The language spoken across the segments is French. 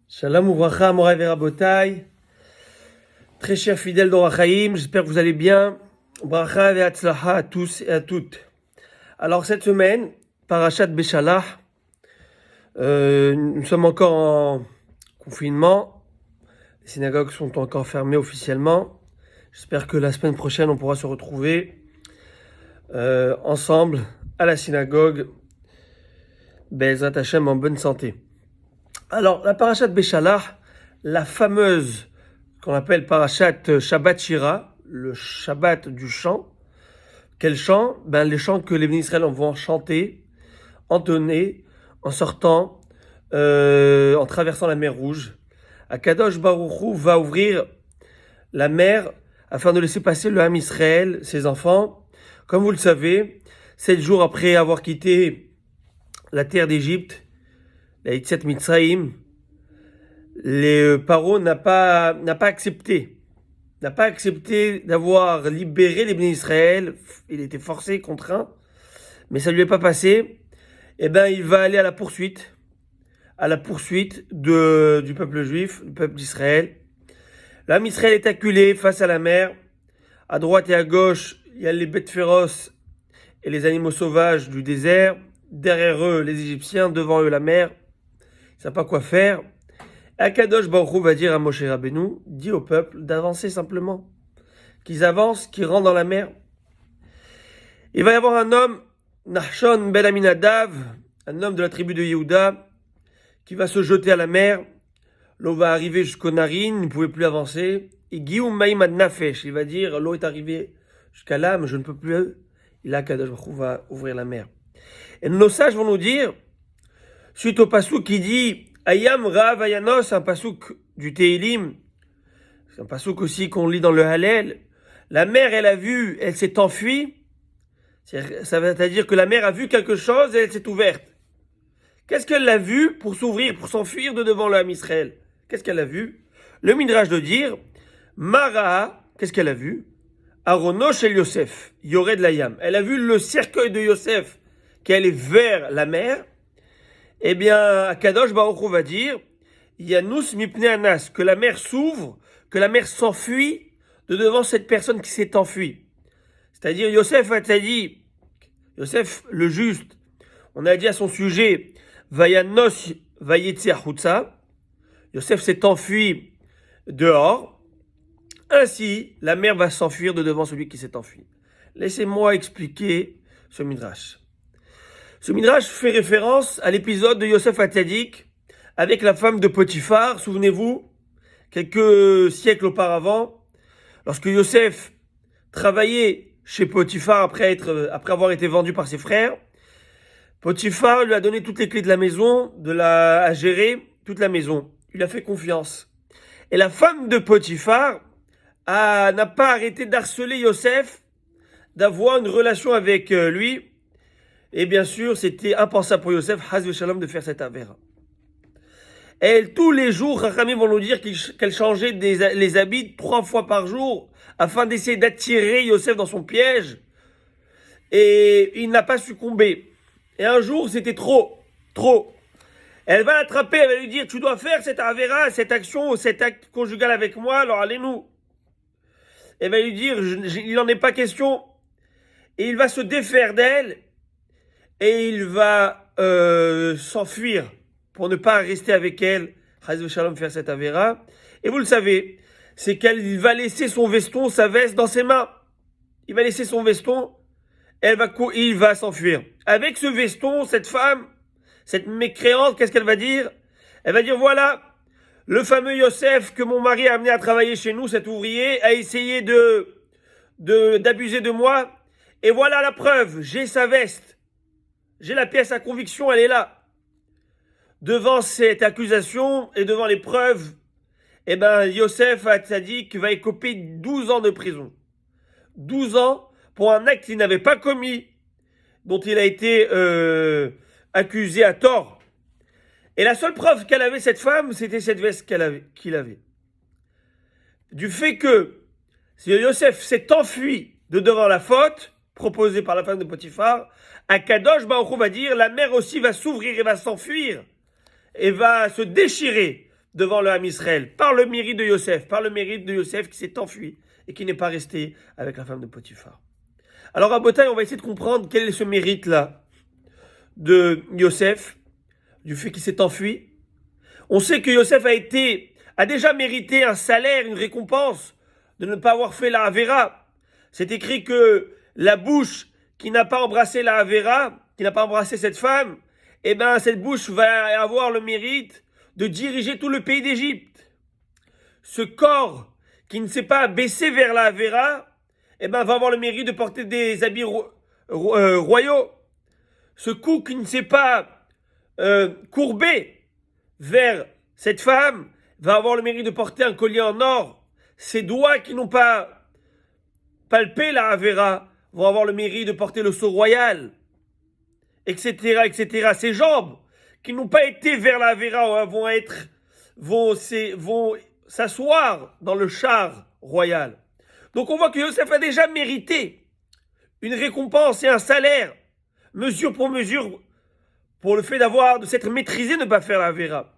Shalom Uvracha, Moray Verabotai, très chers fidèles d'Orach Chaim, j'espère que vous allez bien. Bracha et Hatzlacha à tous et à toutes. Alors cette semaine, Parashat Beshalach, nous sommes encore en confinement, les synagogues sont encore fermées officiellement. J'espère que la semaine prochaine on pourra se retrouver ensemble à la synagogue, Be'ezrat Hashem en bonne santé. Alors, la Parashat Beshalach, la fameuse, qu'on appelle Parashat Shabbat Shira, le Shabbat du chant. Quel chant? Les chants que les bénis Israël vont chanter, entonner, en sortant, en traversant la mer Rouge. Akadosh Baruch Hu va ouvrir la mer afin de laisser passer le Ham Israël, ses enfants. Comme vous le savez, 7 jours après avoir quitté la terre d'Égypte, la Yetziat Mitzrayim, les Paro n'a pas accepté d'avoir libéré les bénis Israël. Il était forcé, contraint, mais ça lui est pas passé. Il va aller à la poursuite du peuple juif, du peuple d'Israël. L'âme Israël est acculé face à la mer. À droite et à gauche, il y a les bêtes féroces et les animaux sauvages du désert. Derrière eux, les Égyptiens, devant eux, la mer. Ils ne savent pas quoi faire. Akadosh Baruch Hu va dire à Moshe Rabbeinu, dit au peuple d'avancer simplement. Qu'ils avancent, qu'ils rentrent dans la mer. Il va y avoir un homme, Nachshon ben Aminadav, un homme de la tribu de Yehuda, qui va se jeter à la mer. L'eau va arriver jusqu'aux narines, il ne pouvait plus avancer. Et Guillaume Maïm ad Nafesh, il va dire, l'eau est arrivée jusqu'à là, mais je ne peux plus. Et là, Akadosh Baruch Hu va ouvrir la mer. Et nos sages vont nous dire, suite au pasouk qui dit Ayam Rav Ayanos, un pasouk du Tehilim, c'est un pasouk aussi qu'on lit dans le Hallel. La mer, elle s'est enfuie. Ça veut dire que la mer a vu quelque chose et elle s'est ouverte. Qu'est-ce qu'elle a vu pour s'ouvrir, pour s'enfuir de devant le Ham Israël? Qu'est-ce qu'elle a vu? Le Midrash de dire Mara, qu'est-ce qu'elle a vu? Arono shel Yosef, Yored Layam. Elle a vu le cercueil de Yosef qui allait vers la mer. Akadosh Baruch Hu va dire Yanus mipne anas, que la mer s'ouvre, que la mer s'enfuit de devant cette personne qui s'est enfuie. C'est-à-dire Yosef Hatzadik, Yosef le juste, on a dit à son sujet Vayanos vayetzi achutza, Yosef s'est enfui dehors, ainsi la mer va s'enfuir de devant celui qui s'est enfui. Laissez-moi expliquer ce midrash. Ce midrash fait référence à l'épisode de Yosef Hatzadik avec la femme de Potiphar. Souvenez-vous, quelques siècles auparavant, lorsque Yosef travaillait chez Potiphar après avoir été vendu par ses frères, Potiphar lui a donné toutes les clés de la maison, à gérer toute la maison. Il a fait confiance. Et la femme de Potiphar n'a pas arrêté d'harceler Yosef, d'avoir une relation avec lui. Et bien sûr, c'était impensable pour Yosef, Haz Veshalom, de faire cette avéra. Elle, tous les jours, Chachamim vont nous dire qu'elle changeait les habits 3 fois par jour afin d'essayer d'attirer Yosef dans son piège. Et il n'a pas succombé. Et un jour, c'était trop. Elle va l'attraper, elle va lui dire, tu dois faire cette avéra, cette action, cet acte conjugal avec moi, alors allez-nous. Elle va lui dire, il n'en est pas question. Et il va se défaire d'elle. Et il va s'enfuir pour ne pas rester avec elle, Chaz v'Shalom, faire cette avéra. Et vous le savez, c'est qu'il va laisser son veston, sa veste dans ses mains. Il va laisser son veston, il va s'enfuir. Avec ce veston, cette femme, cette mécréante, qu'est-ce qu'elle va dire? Elle va dire, voilà, le fameux Yosef que mon mari a amené à travailler chez nous, cet ouvrier, a essayé d'abuser de moi. Et voilà la preuve, j'ai sa veste. J'ai la pièce à conviction, elle est là. Devant cette accusation et devant les preuves, Yosef Hatzadik va écoper 12 ans de prison. 12 ans pour un acte qu'il n'avait pas commis, dont il a été accusé à tort. Et la seule preuve qu'elle avait, cette femme, c'était cette veste qu'il avait. Du fait que Yosef s'est enfui de devant la faute proposée par la femme de Potiphar, Akadosh Baruch Hu va dire, la mer aussi va s'ouvrir et va s'enfuir et va se déchirer devant le Ham Israël par le mérite de Yosef qui s'est enfui et qui n'est pas resté avec la femme de Potiphar. Alors à Botaï, on va essayer de comprendre quel est ce mérite-là de Yosef, du fait qu'il s'est enfui. On sait que Yosef a déjà mérité un salaire, une récompense de ne pas avoir fait la Havera. C'est écrit que la bouche qui n'a pas embrassé la Havera, qui n'a pas embrassé cette femme, eh ben cette bouche va avoir le mérite de diriger tout le pays d'Égypte. Ce corps qui ne s'est pas baissé vers la Havera, eh ben va avoir le mérite de porter des habits royaux. Ce cou qui ne s'est pas courbé vers cette femme va avoir le mérite de porter un collier en or. Ses doigts qui n'ont pas palpé la Havera vont avoir le mérite de porter le sceau royal, etc., etc. Ses jambes qui n'ont pas été vers la Havera vont s'asseoir dans le char royal. Donc on voit que Yosef a déjà mérité une récompense et un salaire, mesure, pour le fait de s'être maîtrisé, de ne pas faire la Havera.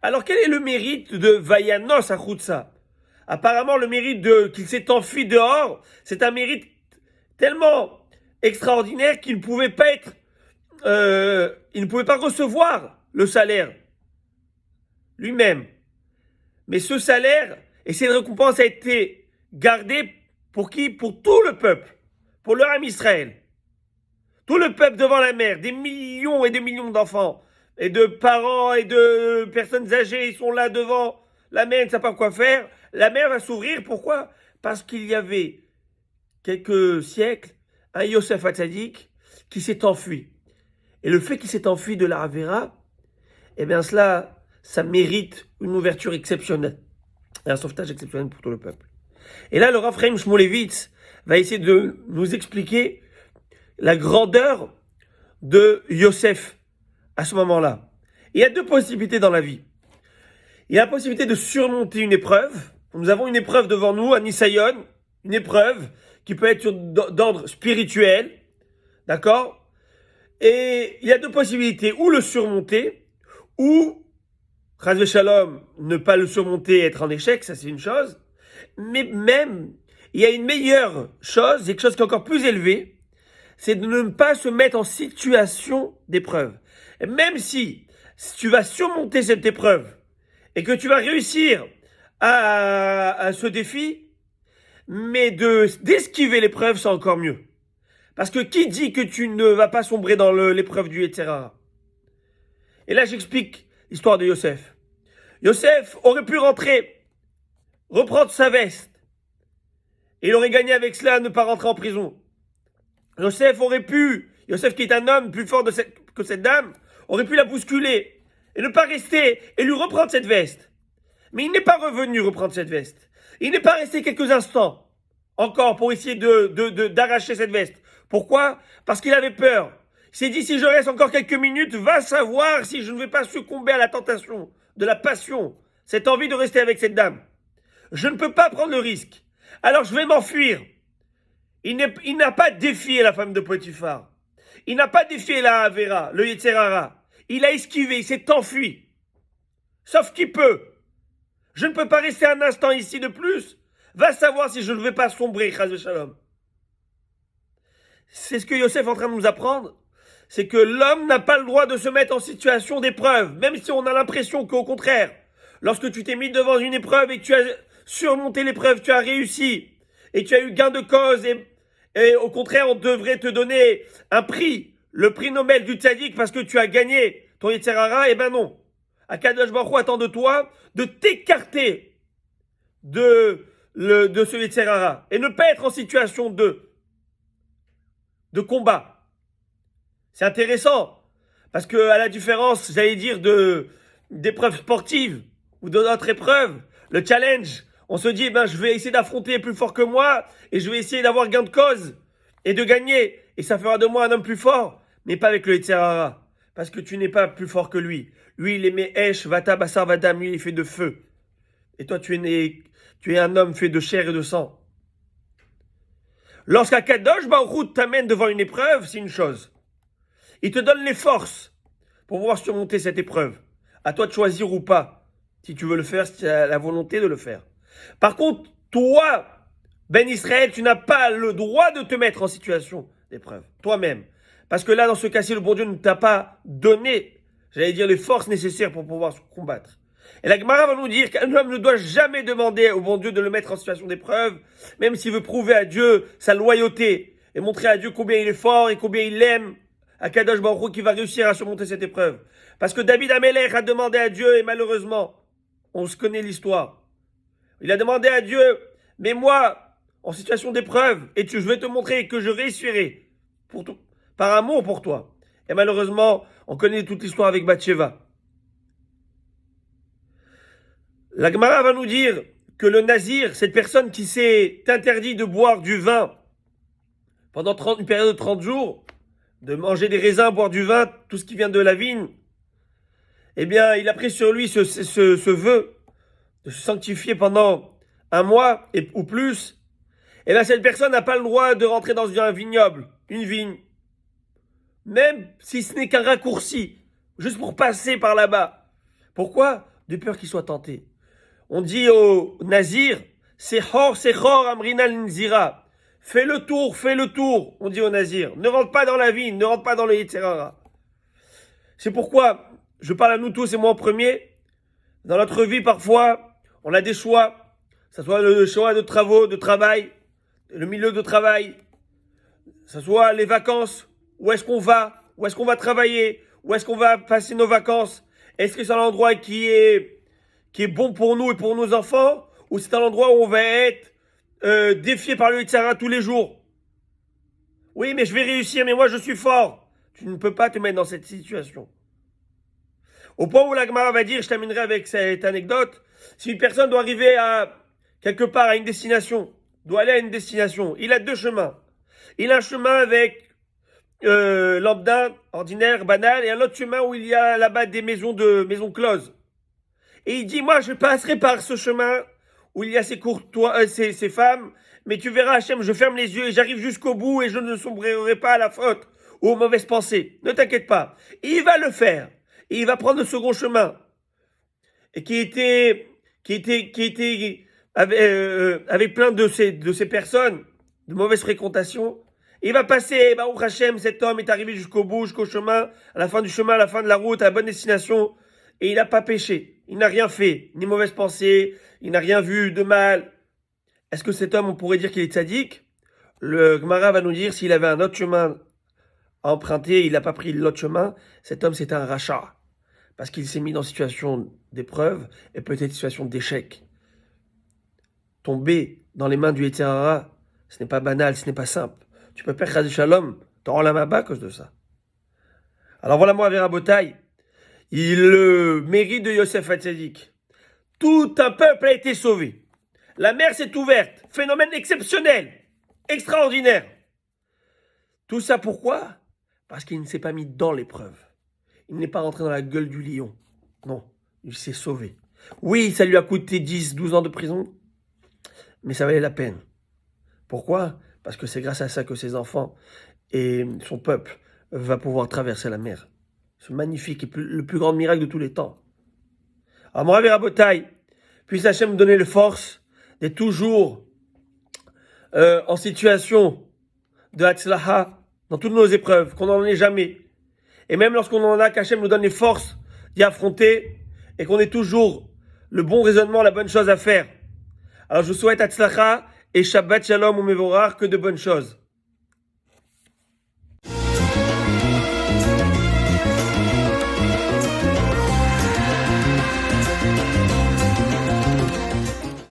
Alors quel est le mérite de Vayanos à Khoutsa? Apparemment le mérite qu'il s'est enfui dehors, c'est un mérite tellement extraordinaire qu'il ne pouvait pas recevoir le salaire lui-même. Mais ce salaire et cette récompense a été gardée pour qui? Pour tout le peuple, pour le Ham Israël. Tout le peuple devant la mer, des millions et des millions d'enfants, et de parents et de personnes âgées, ils sont là devant la mer, ils ne savent pas quoi faire. La mer va s'ouvrir, pourquoi? Parce qu'il y avait quelques siècles, un Yosef Hatzadik qui s'est enfui. Et le fait qu'il s'est enfui de la Havera, eh bien ça mérite une ouverture exceptionnelle, et un sauvetage exceptionnel pour tout le peuple. Et là, le Rav Chaim Shmulevitz va essayer de nous expliquer la grandeur de Yosef à ce moment-là. Il y a deux possibilités dans la vie. Il y a la possibilité de surmonter une épreuve. Nous avons une épreuve devant nous, un Nisayon, une épreuve qui peut être d'ordre spirituel, d'accord? Et il y a deux possibilités, ou le surmonter, ou, Chas Shalom, ne pas le surmonter et être en échec, ça c'est une chose. Mais même, il y a une meilleure chose, quelque chose qui est encore plus élevé, c'est de ne pas se mettre en situation d'épreuve. Et même si tu vas surmonter cette épreuve et que tu vas réussir à ce défi, mais d'esquiver l'épreuve, c'est encore mieux. Parce que qui dit que tu ne vas pas sombrer dans l'épreuve du Yetzer Hara? Et là, j'explique l'histoire de Yosef. Yosef aurait pu reprendre sa veste, et il aurait gagné avec cela à ne pas rentrer en prison. Yosef qui est un homme plus fort que cette dame, aurait pu la bousculer et ne pas rester et lui reprendre cette veste. Mais il n'est pas revenu reprendre cette veste. Il n'est pas resté quelques instants encore pour essayer d'arracher cette veste. Pourquoi? Parce qu'il avait peur. Il s'est dit, si je reste encore quelques minutes, va savoir si je ne vais pas succomber à la tentation, de la passion, cette envie de rester avec cette dame. Je ne peux pas prendre le risque. Alors je vais m'enfuir. Il n'a pas défié la femme de Potiphar. Il n'a pas défié la Havera, le Yetzer Hara. Il a esquivé, il s'est enfui. Sauf qu'il peut. Je ne peux pas rester un instant ici de plus. Va savoir si je ne vais pas sombrer, Chas v'Shalom. C'est ce que Yosef est en train de nous apprendre. C'est que l'homme n'a pas le droit de se mettre en situation d'épreuve. Même si on a l'impression qu'au contraire, lorsque tu t'es mis devant une épreuve et que tu as surmonté l'épreuve, tu as réussi, et tu as eu gain de cause, et au contraire, on devrait te donner un prix, le prix Nobel du Tzadik, parce que tu as gagné ton Yetzer Hara, eh ben non. Akadosh Baruch Hu attend de toi de t'écarter de ce Yetzer Hara, et ne pas être en situation de combat. C'est intéressant, parce que à la différence, j'allais dire, d'épreuves sportives, ou d'autres épreuves, le challenge, on se dit, je vais essayer d'affronter plus fort que moi, et je vais essayer d'avoir gain de cause, et de gagner, et ça fera de moi un homme plus fort, mais pas avec le Yetzer Hara. parce que tu n'es pas plus fort que lui. Lui, il est Me'esh, Vata, Basar, Vadam, lui, il est fait de feu. Et toi, tu es un homme fait de chair et de sang. Lorsqu'Akadosh Baruch Hu t'amène devant une épreuve, c'est une chose. Il te donne les forces pour pouvoir surmonter cette épreuve. À toi de choisir ou pas, si tu veux le faire, si tu as la volonté de le faire. Par contre, toi, Ben Israël, tu n'as pas le droit de te mettre en situation d'épreuve, toi-même. Parce que là, dans ce cas-ci, le bon Dieu ne t'a pas donné, j'allais dire, les forces nécessaires pour pouvoir combattre. Et la Gemara va nous dire qu'un homme ne doit jamais demander au bon Dieu de le mettre en situation d'épreuve, même s'il veut prouver à Dieu sa loyauté et montrer à Dieu combien il est fort et combien il l'aime, à Kadosh Baruch Hu qui va réussir à surmonter cette épreuve. Parce que David Amelech a demandé à Dieu, et malheureusement, on se connaît l'histoire. Il a demandé à Dieu, mais moi, en situation d'épreuve, et je vais te montrer que je réussirai par amour pour toi. Et malheureusement, on connaît toute l'histoire avec Bathsheba. La Gemara va nous dire que le nazir, cette personne qui s'est interdit de boire du vin pendant une période de 30 jours, de manger des raisins, boire du vin, tout ce qui vient de la vigne, eh bien, il a pris sur lui ce vœu de se sanctifier pendant un mois ou plus. Et bien, cette personne n'a pas le droit de rentrer dans un vignoble, une vigne, même si ce n'est qu'un raccourci, juste pour passer par là-bas. Pourquoi? De peur qu'il soit tenté. On dit au nazir, Sechor, Amrina Nzira. Fais le tour, on dit au nazir. Ne rentre pas dans la vigne, ne rentre pas dans le Yitzhara. C'est pourquoi je parle à nous tous et moi en premier. Dans notre vie, parfois, on a des choix. Que ce soit le choix de travaux, de travail, le milieu de travail, que ce soit les vacances, où est-ce qu'on va travailler, où est-ce qu'on va passer nos vacances. Est-ce que c'est un endroit qui est bon pour nous et pour nos enfants, ou c'est un endroit où on va être défié par le Yitzhara tous les jours. Oui, mais je vais réussir, mais moi je suis fort. Tu ne peux pas te mettre dans cette situation. Au point où la Gemara va dire, je terminerai avec cette anecdote, si une personne doit arriver à quelque part à une destination, doit aller à une destination, il a deux chemins. Il a un chemin avec lambda, ordinaire, banal, et un autre chemin où il y a là-bas des maisons closes. Et il dit, moi je passerai par ce chemin où il y a ces femmes, mais tu verras Hachem, je ferme les yeux et j'arrive jusqu'au bout et je ne sombrerai pas à la faute ou aux mauvaises pensées. Ne t'inquiète pas. Il va le faire. Et il va prendre le second chemin. Et avec plein de ces personnes, de mauvaises fréquentations. Il va passer, Baruch Hachem, cet homme est arrivé jusqu'au bout, jusqu'au chemin, à la fin du chemin, à la fin de la route, à la bonne destination. Et il n'a pas péché. Il n'a rien fait, ni mauvaise pensée, il n'a rien vu de mal. Est-ce que cet homme, on pourrait dire qu'il est tzaddik? Le Gemara va nous dire, s'il avait un autre chemin à emprunter, il n'a pas pris l'autre chemin, cet homme c'est un rachat. Parce qu'il s'est mis dans une situation d'épreuve et peut-être une situation d'échec. Tomber dans les mains du Yitzhara, ce n'est pas banal, ce n'est pas simple. Tu peux perdre Chaz Shalom, t'auras la main bas à cause de ça. Alors voilà moi, Vera Botaï. Le mérite de Yosef Hatzadik. Tout un peuple a été sauvé. La mer s'est ouverte. Phénomène exceptionnel. Extraordinaire. Tout ça pourquoi? Parce qu'il ne s'est pas mis dans l'épreuve. Il n'est pas rentré dans la gueule du lion. Non, il s'est sauvé. Oui, ça lui a coûté 10, 12 ans de prison. Mais ça valait la peine. Pourquoi? Parce que c'est grâce à ça que ses enfants et son peuple va pouvoir traverser la mer. Ce magnifique et le plus grand miracle de tous les temps. Alors, mon Rav Rabotai, puisse Hachem me donner les forces d'être toujours en situation de Hatzlaha dans toutes nos épreuves, qu'on n'en ait jamais. Et même lorsqu'on en a, qu'Hachem nous donne les forces d'y affronter et qu'on ait toujours le bon raisonnement, la bonne chose à faire. Alors, je souhaite Hatzlaha et Shabbat Shalom ou Mevorach, que de bonnes choses.